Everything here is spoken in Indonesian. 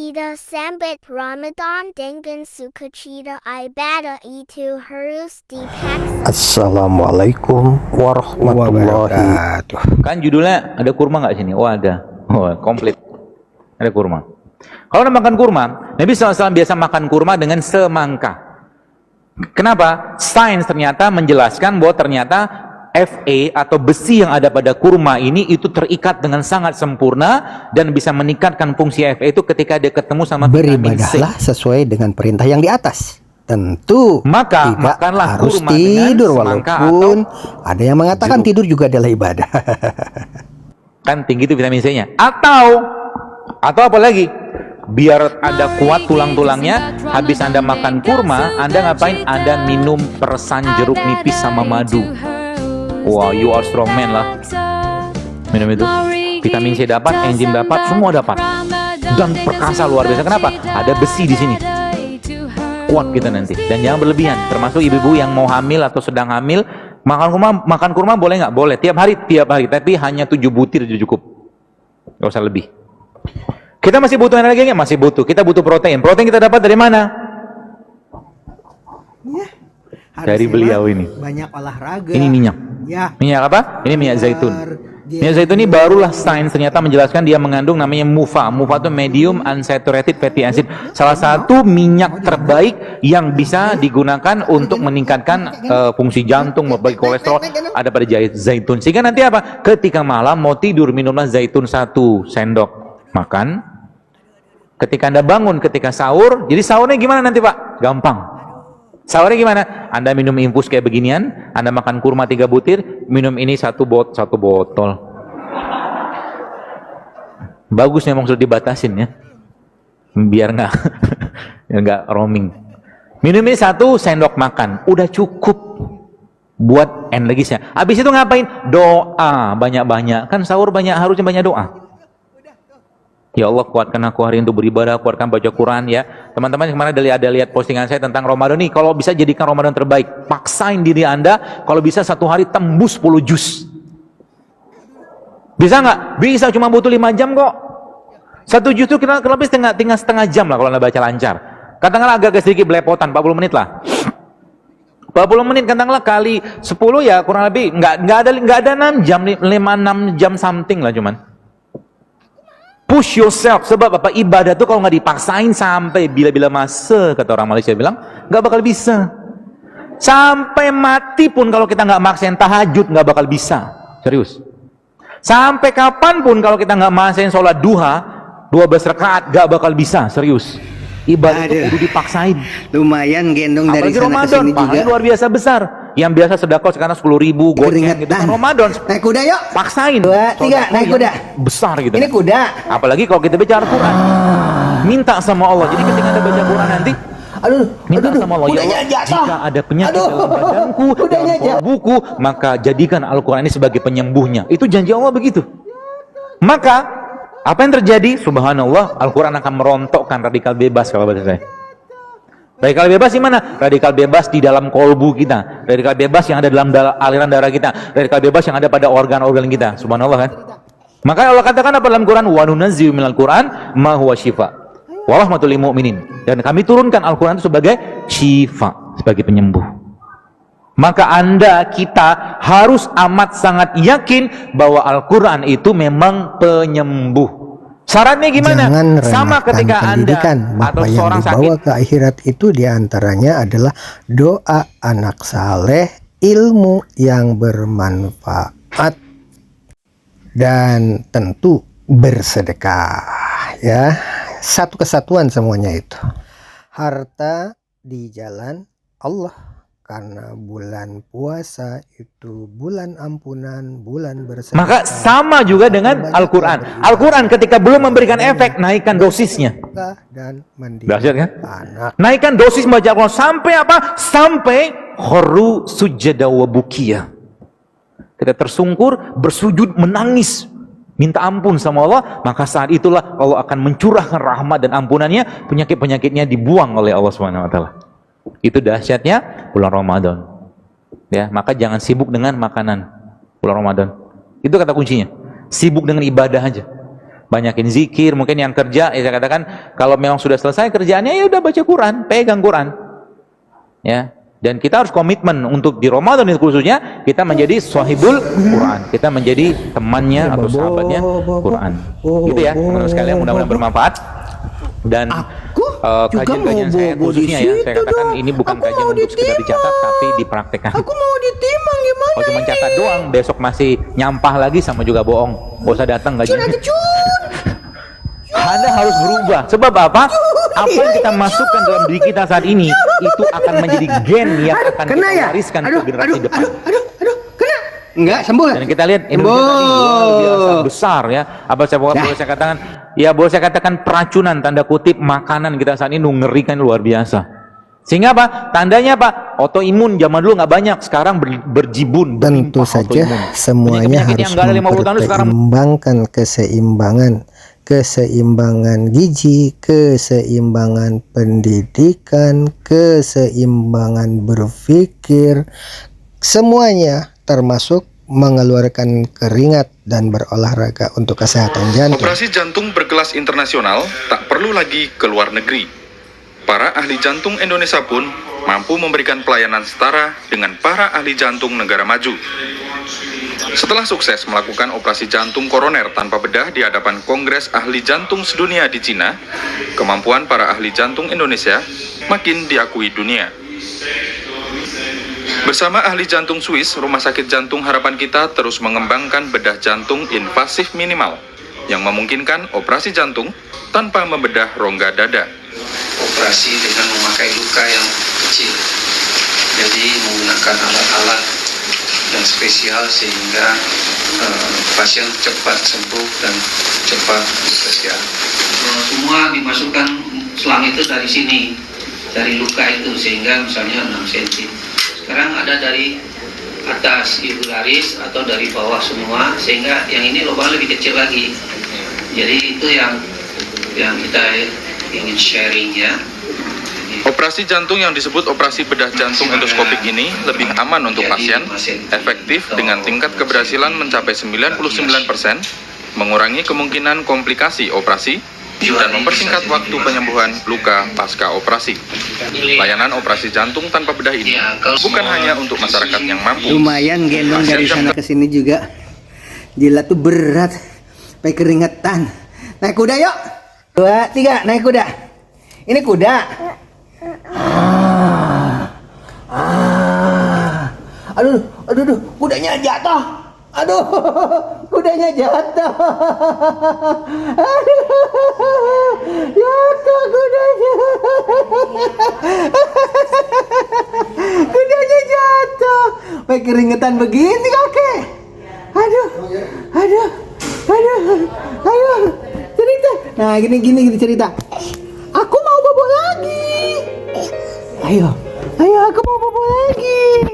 kita sambut Ramadan dengan sukacita ibadah itu harus dipaksa. Assalamualaikum warahmatullahi wabarakatuh. Kan judulnya ada kurma nggak sini? Oh ada. Oh komplit. Ada kurma. Kalau makan kurma, Nabi SAW biasa makan kurma dengan semangka. Kenapa? Sains ternyata menjelaskan bahwa ternyata Fa atau besi yang ada pada kurma ini itu terikat dengan sangat sempurna dan bisa meningkatkan fungsi Fa itu ketika dia ketemu sama vitamin C. Beribadahlah sesuai dengan perintah yang di atas. Tentu Maka tidak makanlah harus kurma tidur, dengan semangka walaupun ada yang mengatakan jeruk. tidur juga adalah ibadah. Kan tinggi itu vitamin C-nya. Atau apa lagi? Biar ada kuat tulang-tulangnya, habis Anda makan kurma, Anda ngapain? Anda minum persan jeruk nipis sama madu. Wah, you are strong man lah. Minum itu. Vitamin C dapat, enzim dapat, semua dapat. Dan perkasa luar biasa. Kenapa? Ada besi di sini. Kuat kita nanti. Dan jangan berlebihan. Termasuk ibu-ibu yang mau hamil atau sedang hamil, makan kurma boleh nggak? Boleh. Tiap hari. Tapi hanya 7 butir sudah cukup. Nggak usah lebih. Kita masih butuh energi nggak? Masih butuh. Kita butuh protein. Protein kita dapat dari mana? Ya, Dari beliau ini. Banyak olahraga. Ini minyak. Ya. Minyak apa? Ini minyak zaitun. Minyak zaitun ini barulah sains ternyata menjelaskan dia mengandung namanya MUFA. MUFA itu medium unsaturated fatty acid. Salah satu minyak terbaik yang bisa digunakan untuk meningkatkan fungsi jantung, membagi kolesterol ada pada zaitun. Sehingga nanti apa? Ketika malam mau tidur minumlah zaitun 1 sendok. Makan. Ketika Anda bangun ketika sahur, jadi sahurnya gimana nanti Pak? Gampang. Sahurnya gimana? Anda minum infus kayak beginian, Anda makan kurma 3 butir, minum ini satu botol. Bagus memang sudah dibatasin ya, biar nggak roaming. Minum ini 1 sendok makan, udah cukup buat energisnya. Habis itu ngapain? Doa banyak-banyak. Kan sahur harusnya banyak doa. Ya Allah, kuatkan aku hari untuk beribadah, kuatkan baca Quran ya. Teman-teman kemarin ada lihat postingan saya tentang Ramadan nih. Kalau bisa jadikan Ramadan terbaik, paksain diri Anda. Kalau bisa 1 hari tembus 10 juz. Bisa nggak? Bisa, cuma butuh 5 jam kok. 1 juz itu kira lebih setengah jam lah kalau Anda baca lancar. Katakanlah agak sedikit belepotan, 40 menit lah. 40 menit katakanlah kali 10 ya kurang lebih nggak ada 6 jam, 5-6 jam something lah cuman. Push yourself, sebab apa? Ibadah tuh kalau nggak dipaksain sampai bila-bila masa, kata orang Malaysia bilang, nggak bakal bisa. Sampai mati pun kalau kita nggak maksain tahajud, nggak bakal bisa. Serius. Sampai kapanpun kalau kita nggak maksain sholat duha, 12 rakaat, nggak bakal bisa. Serius. Ibadah itu kudu dipaksain. Lumayan gendong dari apalagi sana Ramadan, ke sini juga. pahalanya luar biasa besar. Yang biasa sedekah sekarang 10.000 goceng gitu. Kan Ramadan, Naik kuda yuk. paksain. 2, 3, naik kuda. Besar gitu. Ini kuda. Apalagi kalau kita baca Al-Quran, minta sama Allah. Jadi ketika Anda baca Quran nanti, minta sama Allah, ya Allah, jika ada penyakit dalam badanku, dalam tubuhku, maka jadikan Al-Quran ini sebagai penyembuhnya. Itu janji Allah begitu. Maka apa yang terjadi? Subhanallah, Al-Quran akan merontokkan radikal bebas. Kalau bahasa saya, radikal bebas di mana? Radikal bebas di dalam kolbu kita, radikal bebas yang ada dalam aliran darah kita, radikal bebas yang ada pada organ-organ kita. Subhanallah kan? Maka Allah katakan apa dalam Quran? Wa nunazzilu minal Quran ma huwa syifa wa rahmatul lil mu'minin. Dan kami turunkan Al-Quran itu sebagai syifa, sebagai penyembuh. Maka kita harus amat sangat yakin bahwa Al-Quran itu memang penyembuh. Syaratnya gimana? Jangan Sama ketika Anda atau yang seorang dibawa sakit. ke akhirat itu diantaranya adalah doa anak saleh, ilmu yang bermanfaat, dan tentu bersedekah. Ya, satu kesatuan semuanya itu. Harta di jalan Allah. Karena bulan puasa itu bulan ampunan, bulan bersedekah. Maka sama juga dengan Al-Quran. Al-Quran ketika belum memberikan efek, naikkan dosisnya. Dan Dahsyat kan? anak. Naikkan dosis baca Al-Quran sampai apa? Sampai kharu sujada wa bukiya. Ketika tersungkur, bersujud, menangis, minta ampun sama Allah, maka saat itulah Allah akan mencurahkan rahmat dan ampunannya, penyakit-penyakitnya dibuang oleh Allah Subhanahu wa taala. Itu dahsyatnya bulan Ramadan. Ya, maka jangan sibuk dengan makanan bulan Ramadan. Itu kata kuncinya. Sibuk dengan ibadah aja. banyakin zikir. Mungkin yang kerja, ya saya katakan kalau memang sudah selesai kerjaannya, ya udah baca Quran, pegang Quran, ya. Dan kita harus komitmen untuk di Ramadan itu khususnya kita menjadi sahibul Quran, kita menjadi temannya atau sahabatnya Quran. Gitu ya, teman-teman sekalian, mudah-mudahan bermanfaat. Dan kajian-kajian saya khususnya ya, saya katakan ini bukan kajian untuk sekedar dicatat tapi dipraktekkan. Aku mau ditimang gimana? Kalau cuma catat doang, besok masih nyampah lagi sama juga bohong. Gak usah datang gajinya. Anda harus berubah. Sebab apa? Apa yang kita masukkan dalam diri kita saat ini itu akan menjadi gen yang akan kita wariskan ke generasi depan. Kena. Enggak, sembuh. Dan kita lihat Indonesia tadi luar biasa besar ya. Apa saya boleh saya katakan? Ya boleh saya katakan peracunan tanda kutip makanan kita saat ini mengerikan luar biasa. Sehingga apa? Tandanya apa? Autoimun zaman dulu nggak banyak, sekarang berjibun. Tentu saja semuanya harus mempertimbangkan keseimbangan gizi, keseimbangan pendidikan, keseimbangan berpikir, semuanya termasuk mengeluarkan keringat dan berolahraga untuk kesehatan jantung. Operasi jantung berkelas internasional tak perlu lagi ke luar negeri. Para ahli jantung Indonesia pun mampu memberikan pelayanan setara dengan para ahli jantung negara maju. Setelah sukses melakukan operasi jantung koroner tanpa bedah di hadapan Kongres Ahli Jantung Sedunia di Cina, kemampuan para ahli jantung Indonesia makin diakui dunia. Bersama ahli jantung Swiss, Rumah Sakit Jantung Harapan Kita terus mengembangkan bedah jantung invasif minimal yang memungkinkan operasi jantung tanpa membedah rongga dada. Operasi dengan memakai luka yang kecil, jadi menggunakan alat-alat yang spesial sehingga pasien cepat sembuh dan cepat spesial. Semua dimasukkan selang itu dari sini, dari luka itu, sehingga misalnya 6 cm. Sekarang ada dari atas yugularis atau dari bawah semua, sehingga yang ini lubang lebih kecil lagi. Jadi itu yang kita ingin sharing ya. Operasi jantung yang disebut operasi bedah jantung endoskopik ini lebih aman untuk pasien, efektif dengan tingkat keberhasilan mencapai 99%, mengurangi kemungkinan komplikasi operasi, dan mempersingkat waktu penyembuhan luka pasca operasi. Layanan operasi jantung tanpa bedah ini bukan hanya untuk masyarakat yang mampu. Lumayan gendong dari sana ke sini juga. Gila tuh berat, sampai keringetan. Naik kuda yuk. 2, 3, naik kuda. Ini kuda. Aduh, kudanya jatuh. Aduh, kudanya jatuh. Aduh, jatuh kudanya. Kudanya jatuh. Pakai keringetan begini kakek. Aduh. Cerita. Nah, gini cerita. Aku mau bobo lagi. Ayo, aku mau bobo lagi.